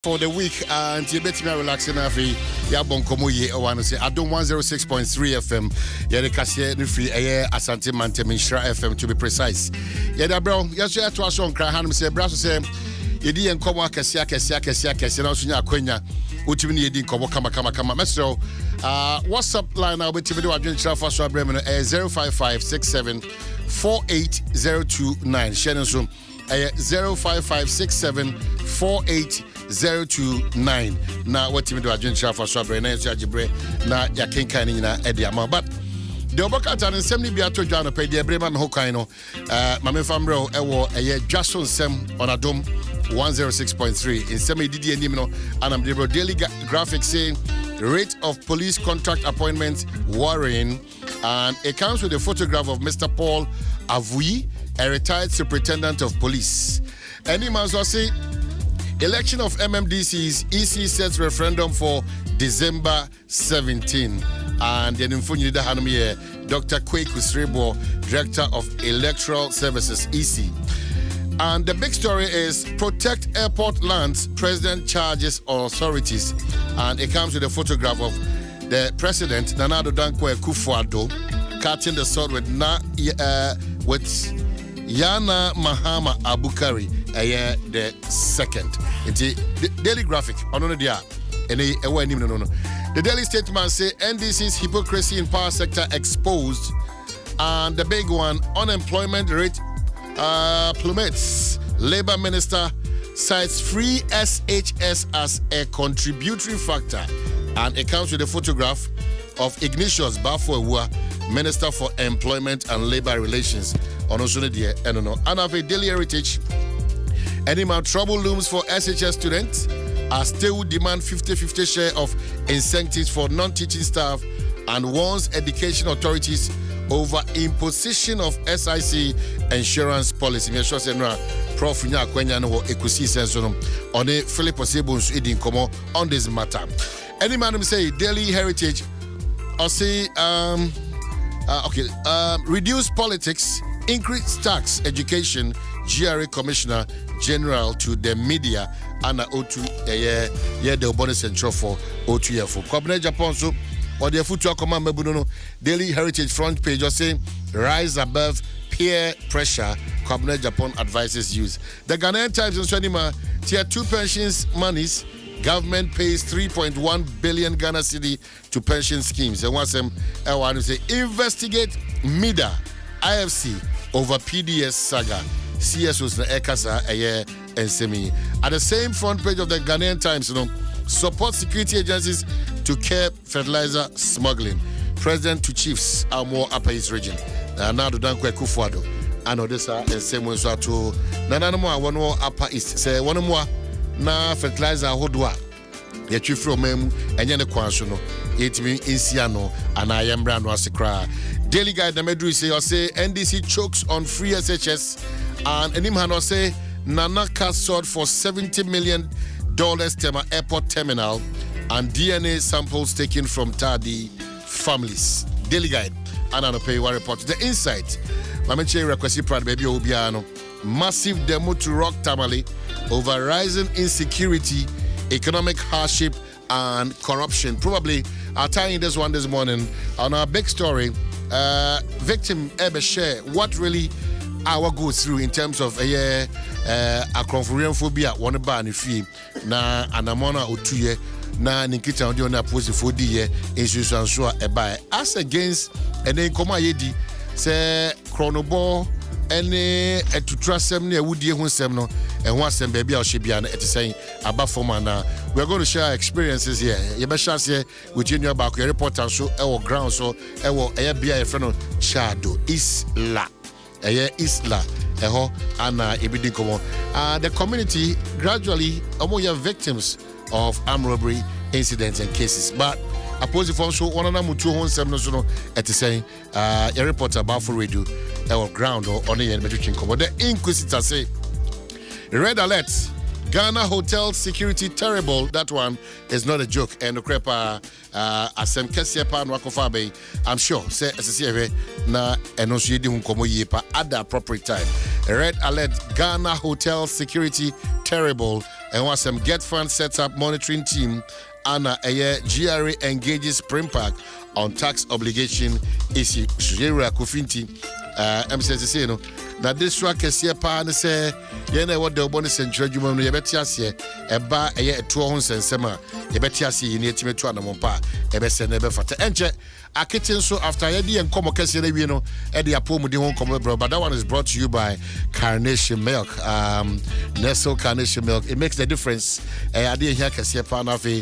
for the week and you bet me relaxing afi ya bonkomo ye one say Adom 106.3 FM ya de kase no free Asante Manteminshra FM to be precise ya da bro ya so ya to aso nkra hanum say bra so say ye di enkomo akese na so nya akwanya otimi ne ye di enkomo kama mesro WhatsApp line na obetimi de wadwen kira fa so abrem no 05567480229 share so 05567480229 na watimi do adwen kira fa so abrem na so agibre na yakenkan ni na e dia ma but the obakata nsem ni bia to dwa no pe dia brema me ho kan no mame famro ewo Dwaso Nsem on Adom 106.3 in semi didi anim no anam the daily graphic saying rate of police contract appointments worrying, and it comes with a photograph of Mr. Paul Avui, a retired superintendent of police. Any man so say election of MMDC's EC sets referendum for December 17, and then in Funyi da hanum here Dr. Kweku Srebo, Director of Electoral Services EC. And the big story is protect airport lands, president charges authorities. And it comes with a photograph of the president, Nana Addo Dankwa Akufo-Addo, cutting the sword with Yana Mahama Abukari, the second. It's the Daily Graphic. The Daily Statement say NDC's hypocrisy in power sector exposed. And the big one, unemployment rate plummets. Labour Minister cites free SHS as a contributory factor, and it comes with a photograph of Ignatius Bafo-Ewua, Minister for Employment and Labour Relations. And of a Daily Heritage, any more trouble looms for SHS students as still demand 50-50 share of incentives for non-teaching staff and warns education authorities over imposition of SIC insurance policy. Me sure say no Prof nya akwanya no ekusi senso no on Philip Osebonsu idin komo on this matter. Any man say Daily Heritage or say reduce politics, increase tax, education, GRA Commissioner General to the media and O2 the bonus central for O2 year for Kwabena Japan so or the future command mebuno Daily Heritage front page or saying rise above peer pressure. Kwabena Japan advises use. The Ghanaian Times in Swanima tier 2 pensions monies. Government pays 3.1 billion Ghana cedi to pension schemes. And once them want to say investigate MIDA IFC over PDS saga. CSOs na Ekasa and Semi. At the same front page of the Ghanaian Times, support security agencies to curb fertilizer smuggling. President to chiefs are more Upper East region. Now the Dankwa Akufo-Addo. And Odessa and same way so to Nanamo one more Upper East. Say one more na fertilizer hodwa. Ye chifro mem enye ne kwanso no. Yetimi insiano and I am brand wasekra. Daily Guide na medru say NDC chokes on free SHS and Enimhano say Nanaka sold for $70 million Tema Airport Terminal and DNA samples taken from Tadi families. Daily Guide and an pay one report. The Insight. Mamenche requesti proud baby Obiano. Massive demo to rock Tamale over rising insecurity, economic hardship, and corruption. Probably I'll tie in this one this morning on our big story. Victim ever share what really our goes through in terms of a confurian phobia one ba ni fi na anamona otuye na nikita odi on apose fodi ye institution so e ba as against ene nkoma yedi se chronobo ene etutrasem na ewudie ho nsem no ehho asem ba bia o hye na etisen aba forma na we are going to share experiences here. You be share here with you about your reporter so e wo ground so e wo e bia e friend Chado Isla Isla eho ana ebidi komo the community gradually are victims of armed robbery incidents and cases, but opposing for so one na mutu ho nsem no so no etisen your reporter about for radio our ground or on the between komo. The Inquisitor say red alert Ghana hotel security terrible. That one is not a joke. And the crepa asem kesia pa no akofa be. I'm sure say SCCA na enosu yedi hunkomo yepa at the appropriate time. Red alert Ghana hotel security terrible and was some Get Fund set up monitoring team and a GRA engages Spring Park on tax obligation issue. Shujera Kufinti, MCC, no. Now this track is here, pan say, what the bonus and judgment, you bet yes, a bar a year 200 and summer, you bet yes, you need to make 2 and Mompa, a best and never fat. And a kitchen so after Eddie and Como Cassino, Eddie Apomo, the home come bro, but that one is brought to you by Carnation Milk, Nestle Carnation Milk. It makes the difference. I didn't hear Cassia Panafi,